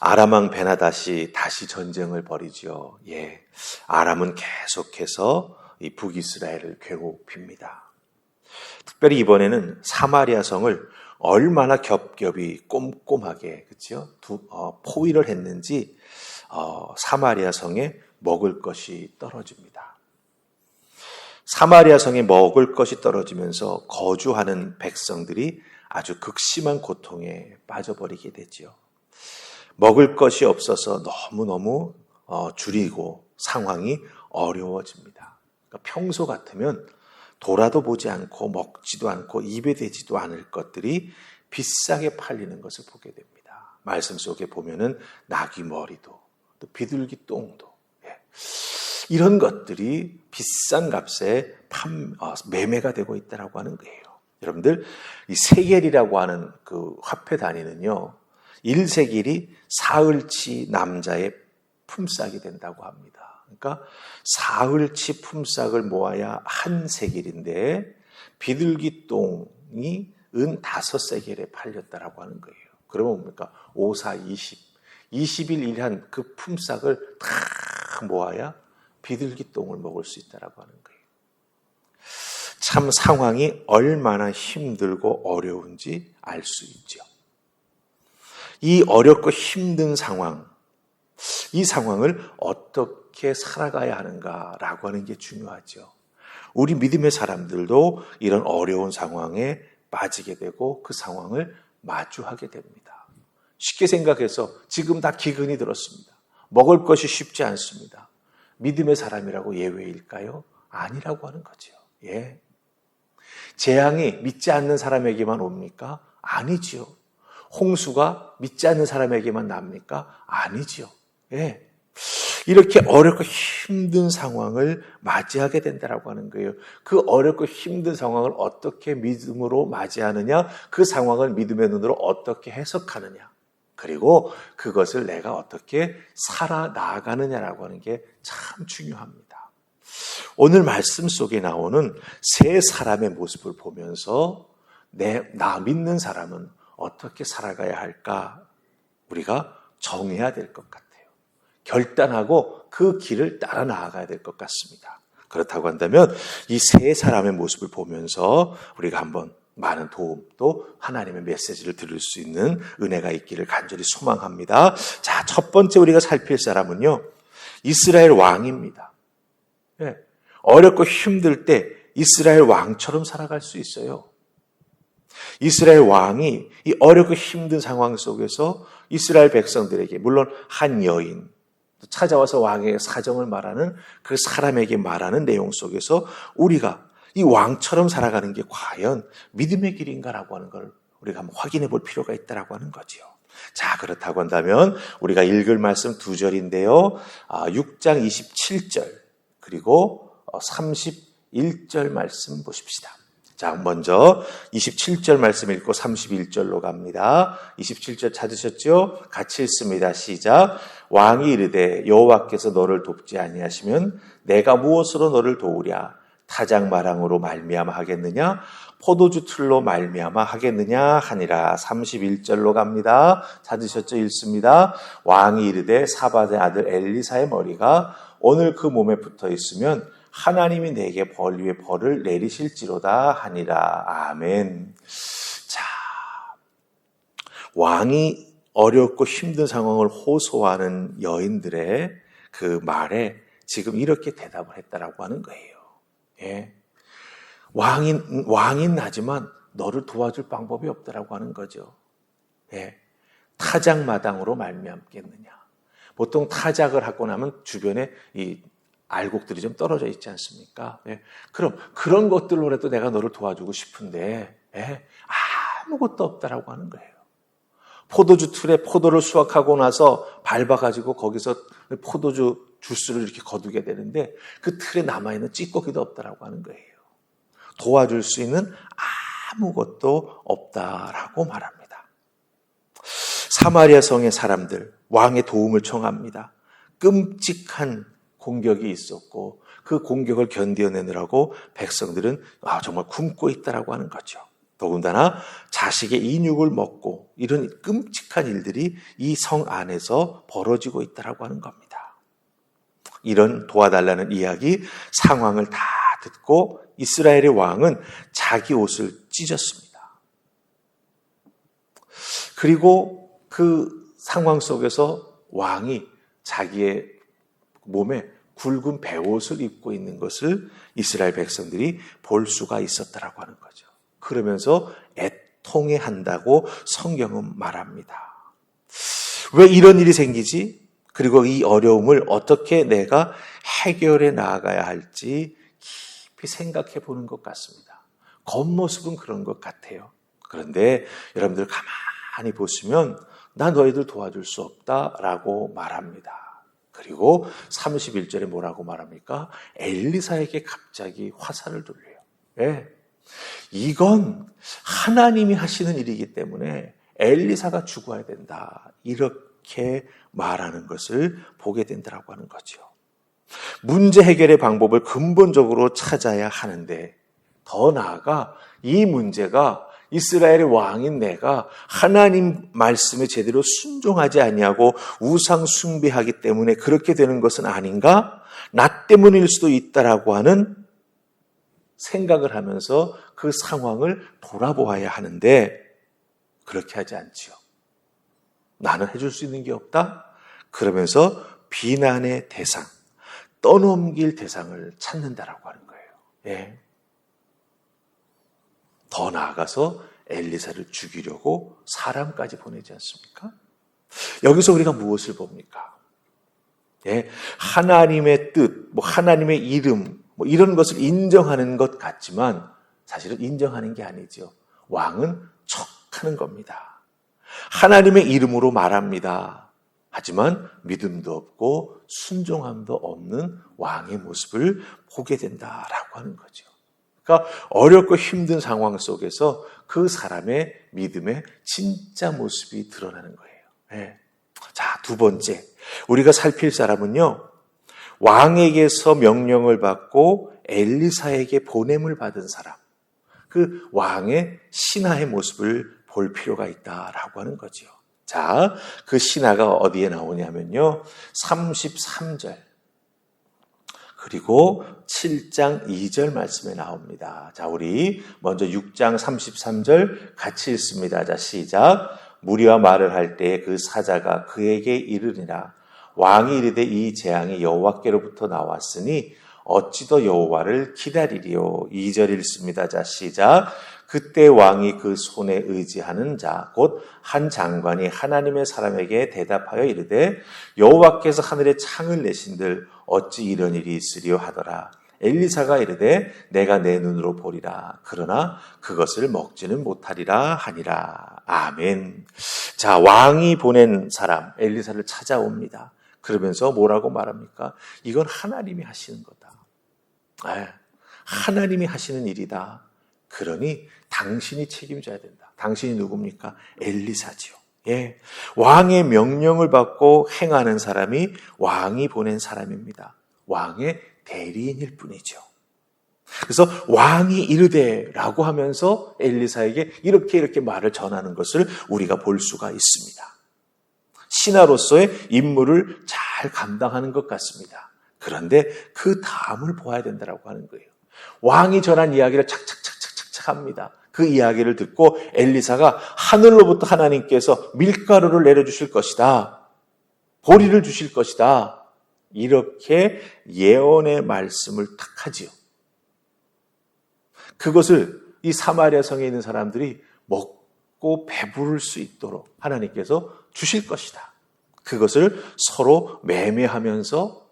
아람 왕 베나다시 다시 전쟁을 벌이죠. 예, 아람은 계속해서 이 북이스라엘을 괴롭힙니다. 특별히 이번에는 사마리아 성을 얼마나 겹겹이 꼼꼼하게 그렇죠? 포위를 했는지 사마리아 성에 먹을 것이 떨어집니다. 사마리아 성에 먹을 것이 떨어지면서 거주하는 백성들이 아주 극심한 고통에 빠져버리게 되죠. 먹을 것이 없어서 너무너무 줄이고 상황이 어려워집니다. 그러니까 평소 같으면 돌아도 보지 않고 먹지도 않고 입에 대지도 않을 것들이 비싸게 팔리는 것을 보게 됩니다. 말씀 속에 보면은 나귀 머리도 또 비둘기 똥도 이런 것들이 비싼 값에 매매가 되고 있다라고 하는 거예요. 여러분들 이 세겔이라고 하는 그 화폐 단위는요 1세겔이 사흘치 남자의 품삯이 된다고 합니다. 그러니까 사흘치 품삯을 모아야 한 세겔인데 비둘기 똥이 은 5세겔에 팔렸다라고 하는 거예요. 그러면 뭡니까? 5, 4, 20. 20일 일한 그 품삯을 다 모아야 비둘기 똥을 먹을 수 있다라고 하는 거예요. 참 상황이 얼마나 힘들고 어려운지 알 수 있죠. 이 어렵고 힘든 상황, 이 상황을 어떻게 살아가야 하는가라고 하는 게 중요하죠. 우리 믿음의 사람들도 이런 어려운 상황에 빠지게 되고 그 상황을 마주하게 됩니다. 쉽게 생각해서 지금 다 기근이 들었습니다. 먹을 것이 쉽지 않습니다. 믿음의 사람이라고 예외일까요? 아니라고 하는 거죠. 예. 재앙이 믿지 않는 사람에게만 옵니까? 아니지요. 홍수가 믿지 않는 사람에게만 납니까? 아니지요. 예. 이렇게 어렵고 힘든 상황을 맞이하게 된다라고 하는 거예요. 그 어렵고 힘든 상황을 어떻게 믿음으로 맞이하느냐, 그 상황을 믿음의 눈으로 어떻게 해석하느냐, 그리고 그것을 내가 어떻게 살아나가느냐라고 하는 게 참 중요합니다. 오늘 말씀 속에 나오는 세 사람의 모습을 보면서 나 믿는 사람은 어떻게 살아가야 할까 우리가 정해야 될 것 같아요. 결단하고 그 길을 따라 나아가야 될 것 같습니다. 그렇다고 한다면 이 세 사람의 모습을 보면서 우리가 한번 많은 도움 또 하나님의 메시지를 들을 수 있는 은혜가 있기를 간절히 소망합니다. 자, 첫 번째 우리가 살필 사람은요, 이스라엘 왕입니다. 네. 어렵고 힘들 때 이스라엘 왕처럼 살아갈 수 있어요. 이스라엘 왕이 이 어렵고 힘든 상황 속에서 이스라엘 백성들에게, 물론 한 여인, 찾아와서 왕의 사정을 말하는 그 사람에게 말하는 내용 속에서 우리가 이 왕처럼 살아가는 게 과연 믿음의 길인가라고 하는 걸 우리가 한번 확인해 볼 필요가 있다라고 하는 거죠. 자, 그렇다고 한다면 우리가 읽을 말씀 2절인데요. 6장 27절 그리고 31절 말씀 보십시다. 자, 먼저 27절 말씀 읽고 31절로 갑니다. 27절 찾으셨죠? 같이 읽습니다. 시작. 왕이 이르되 여호와께서 너를 돕지 아니하시면 내가 무엇으로 너를 도우랴? 타작마랑으로 말미암아 하겠느냐? 포도주 틀로 말미암아 하겠느냐 하니라. 31절로 갑니다. 찾으셨죠? 읽습니다. 왕이 이르되 사밧의 아들 엘리사의 머리가 오늘 그 몸에 붙어 있으면 하나님이 내게 벌 위에 벌을 내리실지로다 하니라. 아멘. 자, 왕이 어렵고 힘든 상황을 호소하는 여인들의 그 말에 지금 이렇게 대답을 했다라고 하는 거예요. 예. 왕인 하지만 너를 도와줄 방법이 없다라고 하는 거죠. 예. 타작마당으로 말미암겠느냐. 보통 타작을 하고 나면 주변에 이 알곡들이 좀 떨어져 있지 않습니까? 예. 그럼 그런 것들로라도 내가 너를 도와주고 싶은데 아무것도 없다라고 하는 거예요. 포도주 틀에 포도를 수확하고 나서 밟아가지고 거기서 포도주 주스를 이렇게 거두게 되는데 그 틀에 남아있는 찌꺼기도 없다라고 하는 거예요. 도와줄 수 있는 아무것도 없다라고 말합니다. 사마리아 성의 사람들, 왕의 도움을 청합니다. 끔찍한 공격이 있었고 그 공격을 견뎌내느라고 백성들은 정말 굶고 있다라고 하는 거죠. 더군다나 자식의 인육을 먹고 이런 끔찍한 일들이 이 성 안에서 벌어지고 있다고 하는 겁니다. 이런 도와달라는 이야기 상황을 다 듣고 이스라엘의 왕은 자기 옷을 찢었습니다. 그리고 그 상황 속에서 왕이 자기의 몸에 굵은 베옷을 입고 있는 것을 이스라엘 백성들이 볼 수가 있었다라고 하는 거죠. 그러면서 애통해한다고 성경은 말합니다. 왜 이런 일이 생기지? 그리고 이 어려움을 어떻게 내가 해결해 나아가야 할지 깊이 생각해 보는 것 같습니다. 겉모습은 그런 것 같아요. 그런데 여러분들 가만히 보시면 나 너희들 도와줄 수 없다라고 말합니다. 그리고 31절에 뭐라고 말합니까? 엘리사에게 갑자기 화살을 돌려요. 예. 이건 하나님이 하시는 일이기 때문에 엘리사가 죽어야 된다. 이렇게 말하는 것을 보게 된다고 하는 거죠. 문제 해결의 방법을 근본적으로 찾아야 하는데 더 나아가 이 문제가 이스라엘의 왕인 내가 하나님 말씀에 제대로 순종하지 아니하고 우상 숭배하기 때문에 그렇게 되는 것은 아닌가? 나 때문일 수도 있다라고 하는 생각을 하면서 그 상황을 돌아보아야 하는데 그렇게 하지 않지요. 나는 해줄 수 있는 게 없다? 그러면서 비난의 대상, 떠넘길 대상을 찾는다라고 하는 거예요. 예. 더 나아가서 엘리사를 죽이려고 사람까지 보내지 않습니까? 여기서 우리가 무엇을 봅니까? 예, 하나님의 뜻, 하나님의 이름, 이런 것을 인정하는 것 같지만 사실은 인정하는 게 아니죠. 왕은 척하는 겁니다. 하나님의 이름으로 말합니다. 하지만 믿음도 없고 순종함도 없는 왕의 모습을 보게 된다라고 하는 거죠. 그러니까 어렵고 힘든 상황 속에서 그 사람의 믿음의 진짜 모습이 드러나는 거예요. 네. 자, 두 번째. 우리가 살필 사람은요, 왕에게서 명령을 받고 엘리사에게 보냄을 받은 사람. 그 왕의 신하의 모습을 볼 필요가 있다라고 하는 거죠. 자, 그 신하가 어디에 나오냐면요, 33절. 그리고 7장 2절 말씀에 나옵니다. 자, 우리 먼저 6장 33절 같이 읽습니다. 자, 시작. 무리와 말을 할 때에 그 사자가 그에게 이르니라. 왕이 이르되 이 재앙이 여호와께로부터 나왔으니 어찌 더 여호와를 기다리리요. 2절 읽습니다. 자, 시작. 그때 왕이 그 손에 의지하는 자, 곧 한 장관이 하나님의 사람에게 대답하여 이르되 여호와께서 하늘에 창을 내신들 어찌 이런 일이 있으리요 하더라. 엘리사가 이르되 내가 내 눈으로 보리라. 그러나 그것을 먹지는 못하리라 하니라. 아멘. 자, 왕이 보낸 사람 엘리사를 찾아옵니다. 그러면서 뭐라고 말합니까? 이건 하나님이 하시는 거다. 하나님이 하시는 일이다. 그러니 당신이 책임져야 된다. 당신이 누굽니까? 엘리사지요. 예, 왕의 명령을 받고 행하는 사람이 왕이 보낸 사람입니다. 왕의 대리인일 뿐이죠. 그래서 왕이 이르되라고 하면서 엘리사에게 이렇게 말을 전하는 것을 우리가 볼 수가 있습니다. 신하로서의 임무를 잘 감당하는 것 같습니다. 그런데 그 다음을 보아야 된다고 하는 거예요. 왕이 전한 이야기를 착착착착착 합니다. 그 이야기를 듣고 엘리사가 하늘로부터 하나님께서 밀가루를 내려주실 것이다. 보리를 주실 것이다. 이렇게 예언의 말씀을 탁 하지요. 그것을 이 사마리아 성에 있는 사람들이 먹고 배부를 수 있도록 하나님께서 주실 것이다. 그것을 서로 매매하면서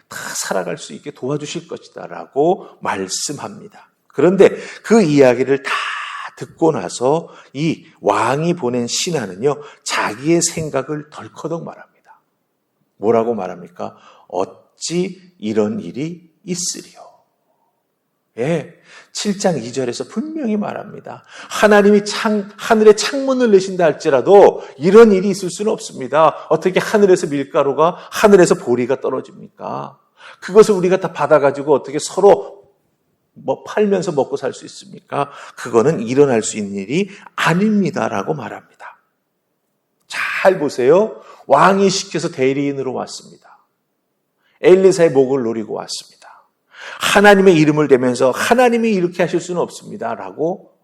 다 살아갈 수 있게 도와주실 것이다 라고 말씀합니다. 그런데 그 이야기를 다 듣고 나서 이 왕이 보낸 신하는요, 자기의 생각을 덜커덕 말합니다. 뭐라고 말합니까? 어찌 이런 일이 있으리요. 예, 7장 2절에서 분명히 말합니다. 하나님이 하늘에 창문을 내신다 할지라도 이런 일이 있을 수는 없습니다. 어떻게 하늘에서 밀가루가, 하늘에서 보리가 떨어집니까? 그것을 우리가 다 받아가지고 어떻게 서로 팔면서 먹고 살 수 있습니까? 그거는 일어날 수 있는 일이 아닙니다라고 말합니다. 잘 보세요. 왕이 시켜서 대리인으로 왔습니다. 엘리사의 목을 노리고 왔습니다. 하나님의 이름을 대면서 하나님이 이렇게 하실 수는 없습니다 라고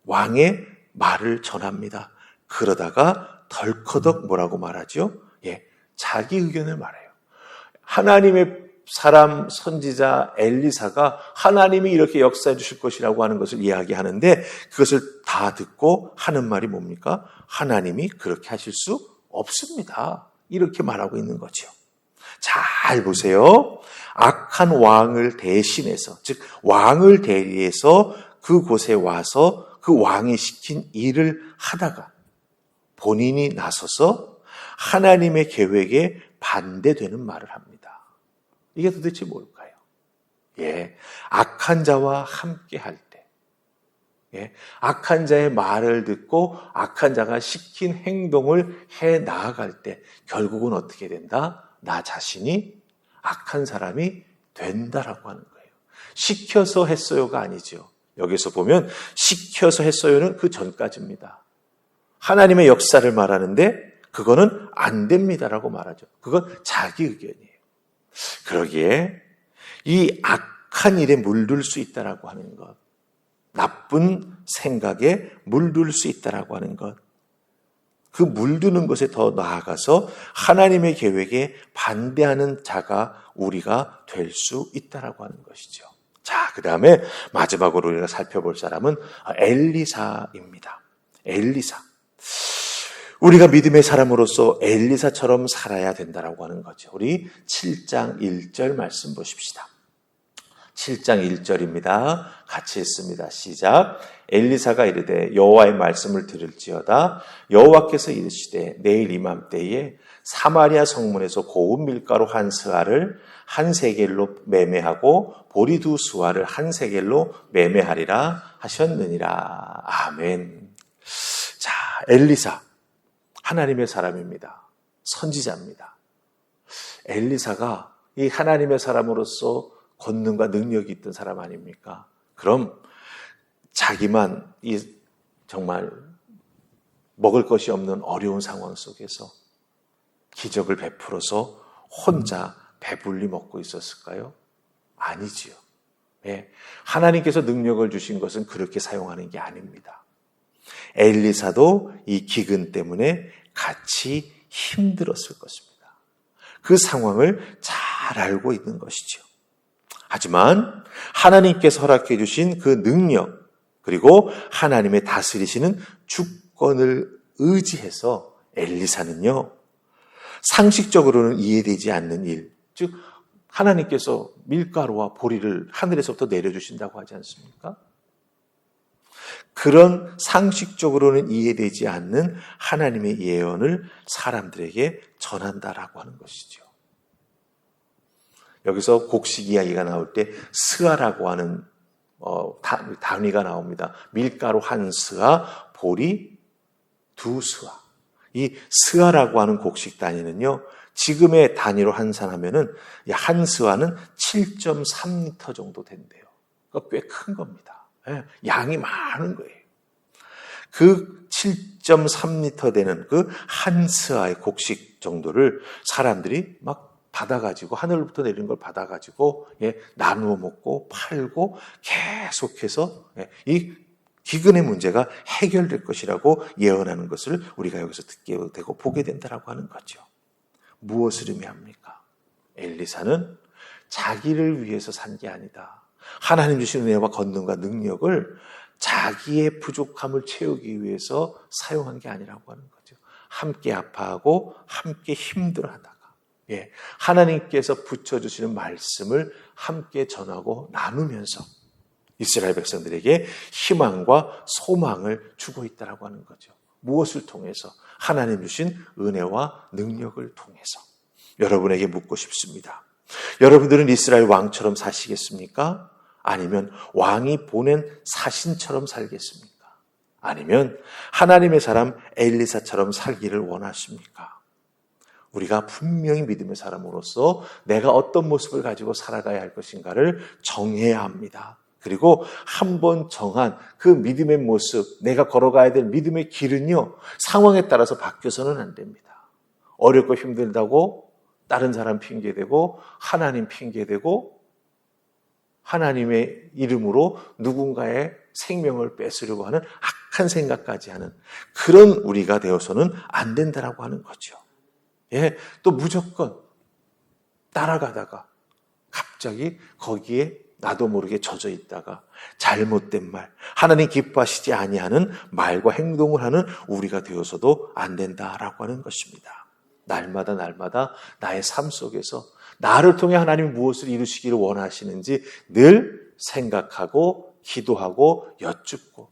왕의 말을 전합니다. 그러다가 덜커덕 뭐라고 말하죠? 자기 의견을 말해요. 하나님의 사람 선지자 엘리사가 하나님이 이렇게 역사해 주실 것이라고 하는 것을 이야기하는데 그것을 다 듣고 하는 말이 뭡니까? 하나님이 그렇게 하실 수 없습니다. 이렇게 말하고 있는 거죠. 잘 보세요. 악한 왕을 대신해서, 즉 왕을 대리해서 그곳에 와서 그 왕이 시킨 일을 하다가 본인이 나서서 하나님의 계획에 반대되는 말을 합니다. 이게 도대체 뭘까요? 악한 자와 함께 할 때, 악한 자의 말을 듣고 악한 자가 시킨 행동을 해 나아갈 때 결국은 어떻게 된다? 나 자신이 악한 사람이 된다라고 하는 거예요. 시켜서 했어요가 아니죠. 여기서 보면 시켜서 했어요는 그 전까지입니다. 하나님의 역사를 말하는데 그거는 안 됩니다라고 말하죠. 그건 자기 의견이에요. 그러기에 이 악한 일에 물들 수 있다라고 하는 것, 나쁜 생각에 물들 수 있다라고 하는 것, 그 물드는 것에 더 나아가서 하나님의 계획에 반대하는 자가 우리가 될 수 있다라고 하는 것이죠. 자, 그 다음에 마지막으로 우리가 살펴볼 사람은 엘리사입니다. 엘리사. 우리가 믿음의 사람으로서 엘리사처럼 살아야 된다라고 하는 거죠. 우리 7장 1절 말씀 보십시다. 7장 1절입니다. 같이 읽습니다. 시작. 엘리사가 이르되 여호와의 말씀을 들을지어다. 여호와께서 이르시되 내일 이맘때에 사마리아 성문에서 고운 밀가루 한 스아를 한 세겔로 매매하고 보리 두 스아를 한 세겔로 매매하리라 하셨느니라. 아멘. 자, 엘리사 하나님의 사람입니다. 선지자입니다. 엘리사가 이 하나님의 사람으로서 권능과 능력이 있던 사람 아닙니까? 그럼 자기만 정말 먹을 것이 없는 어려운 상황 속에서 기적을 베풀어서 혼자 배불리 먹고 있었을까요? 아니지요. 하나님께서 능력을 주신 것은 그렇게 사용하는 게 아닙니다. 엘리사도 이 기근 때문에 같이 힘들었을 것입니다. 그 상황을 잘 알고 있는 것이죠. 하지만 하나님께서 허락해 주신 그 능력 그리고 하나님의 다스리시는 주권을 의지해서 엘리사는요, 상식적으로는 이해되지 않는 일, 즉 하나님께서 밀가루와 보리를 하늘에서부터 내려주신다고 하지 않습니까? 그런 상식적으로는 이해되지 않는 하나님의 예언을 사람들에게 전한다라고 하는 것이죠. 여기서 곡식 이야기가 나올 때 스아라고 하는 단위가 나옵니다. 밀가루 한 스아, 보리 두 스아. 이 스아라고 하는 곡식 단위는요, 지금의 단위로 환산하면은 한 스아는 7.3리터 정도 된대요. 그러니까 꽤 큰 겁니다. 양이 많은 거예요. 그 7.3리터 되는 그 한 스아의 곡식 정도를 사람들이 막 받아가지고 하늘로부터 내리는 걸 받아가지고 나누어 먹고 팔고 계속해서 이 기근의 문제가 해결될 것이라고 예언하는 것을 우리가 여기서 듣게 되고 보게 된다라고 하는 거죠. 무엇을 의미합니까? 엘리사는 자기를 위해서 산 게 아니다. 하나님 주신 은혜와 권능과 능력을 자기의 부족함을 채우기 위해서 사용한 게 아니라고 하는 거죠. 함께 아파하고 함께 힘들어하다가 하나님께서 붙여주시는 말씀을 함께 전하고 나누면서 이스라엘 백성들에게 희망과 소망을 주고 있다라고 하는 거죠. 무엇을 통해서? 하나님 주신 은혜와 능력을 통해서. 여러분에게 묻고 싶습니다. 여러분들은 이스라엘 왕처럼 사시겠습니까? 아니면 왕이 보낸 사신처럼 살겠습니까? 아니면 하나님의 사람 엘리사처럼 살기를 원하십니까? 우리가 분명히 믿음의 사람으로서 내가 어떤 모습을 가지고 살아가야 할 것인가를 정해야 합니다. 그리고 한번 정한 그 믿음의 모습, 내가 걸어가야 될 믿음의 길은요, 상황에 따라서 바뀌어서는 안 됩니다. 어렵고 힘들다고 다른 사람 핑계대고 하나님 핑계대고 하나님의 이름으로 누군가의 생명을 뺏으려고 하는 악한 생각까지 하는 그런 우리가 되어서는 안 된다라고 하는 거죠. 예, 또 무조건 따라가다가 갑자기 거기에 나도 모르게 젖어 있다가 잘못된 말, 하나님 기뻐하시지 아니하는 말과 행동을 하는 우리가 되어서도 안 된다라고 하는 것입니다. 날마다 나의 삶 속에서 나를 통해 하나님이 무엇을 이루시기를 원하시는지 늘 생각하고 기도하고 여쭙고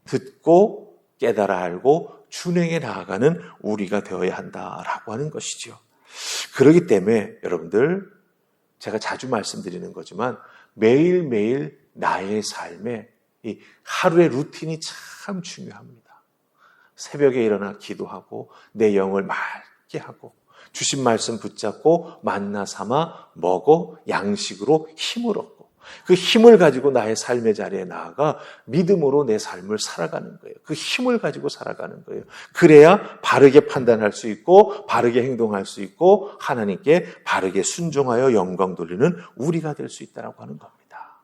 듣고 깨달아 알고 준행해 나아가는 우리가 되어야 한다라고 하는 것이죠. 그렇기 때문에 여러분들, 제가 자주 말씀드리는 거지만 매일매일 나의 삶에 이 하루의 루틴이 참 중요합니다. 새벽에 일어나 기도하고 내 영을 맑게 하고 주신 말씀 붙잡고 만나 삼아 먹어 양식으로 힘을 얻고 그 힘을 가지고 나의 삶의 자리에 나아가 믿음으로 내 삶을 살아가는 거예요. 그 힘을 가지고 살아가는 거예요. 그래야 바르게 판단할 수 있고 바르게 행동할 수 있고 하나님께 바르게 순종하여 영광 돌리는 우리가 될 수 있다고 하는 겁니다.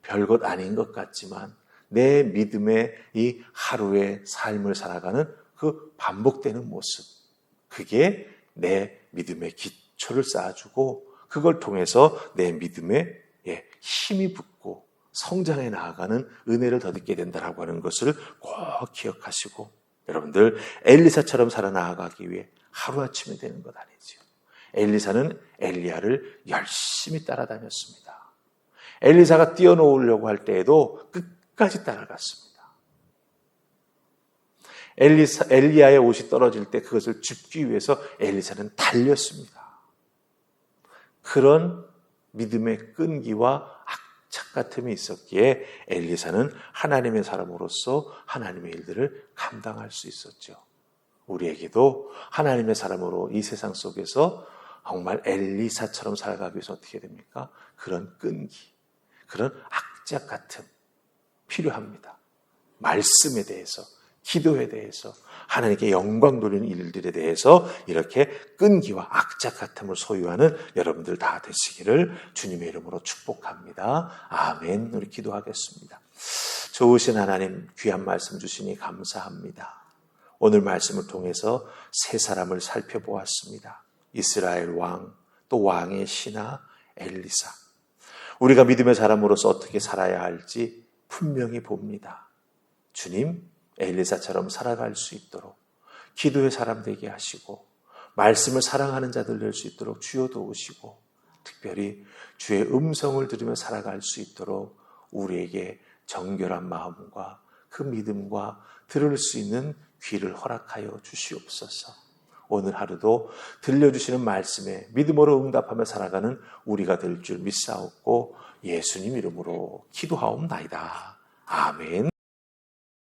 별것 아닌 것 같지만 내 믿음의 이 하루의 삶을 살아가는 그 반복되는 모습, 그게 내 믿음의 기초를 쌓아주고 그걸 통해서 내 믿음에 힘이 붙고 성장해 나아가는 은혜를 덧입게 된다라고 하는 것을 꼭 기억하시고, 여러분들 엘리사처럼 살아나가기 위해 하루아침에 되는 것 아니지요. 엘리사는 엘리야를 열심히 따라다녔습니다. 엘리사가 뛰어놓으려고 할 때에도 끝까지 따라갔습니다. 엘리야의 옷이 떨어질 때 그것을 줍기 위해서 엘리사는 달렸습니다. 그런 믿음의 끈기와 악착 같음이 있었기에 엘리사는 하나님의 사람으로서 하나님의 일들을 감당할 수 있었죠. 우리에게도 하나님의 사람으로 이 세상 속에서 정말 엘리사처럼 살아가기 위해서 어떻게 됩니까? 그런 끈기, 그런 악착 같음 필요합니다. 말씀에 대해서, 기도에 대해서, 하나님께 영광 돌리는 일들에 대해서 이렇게 끈기와 악착 같음을 소유하는 여러분들 다 되시기를 주님의 이름으로 축복합니다. 아멘. 우리 기도하겠습니다. 좋으신 하나님, 귀한 말씀 주시니 감사합니다. 오늘 말씀을 통해서 세 사람을 살펴보았습니다. 이스라엘 왕, 또 왕의 신하 엘리사. 우리가 믿음의 사람으로서 어떻게 살아야 할지 분명히 봅니다. 주님, 엘리사처럼 살아갈 수 있도록 기도의 사람 되게 하시고 말씀을 사랑하는 자들 될 수 있도록 주여 도우시고, 특별히 주의 음성을 들으며 살아갈 수 있도록 우리에게 정결한 마음과 그 믿음과 들을 수 있는 귀를 허락하여 주시옵소서. 오늘 하루도 들려주시는 말씀에 믿음으로 응답하며 살아가는 우리가 될 줄 믿사옵고 예수님 이름으로 기도하옵나이다. 아멘.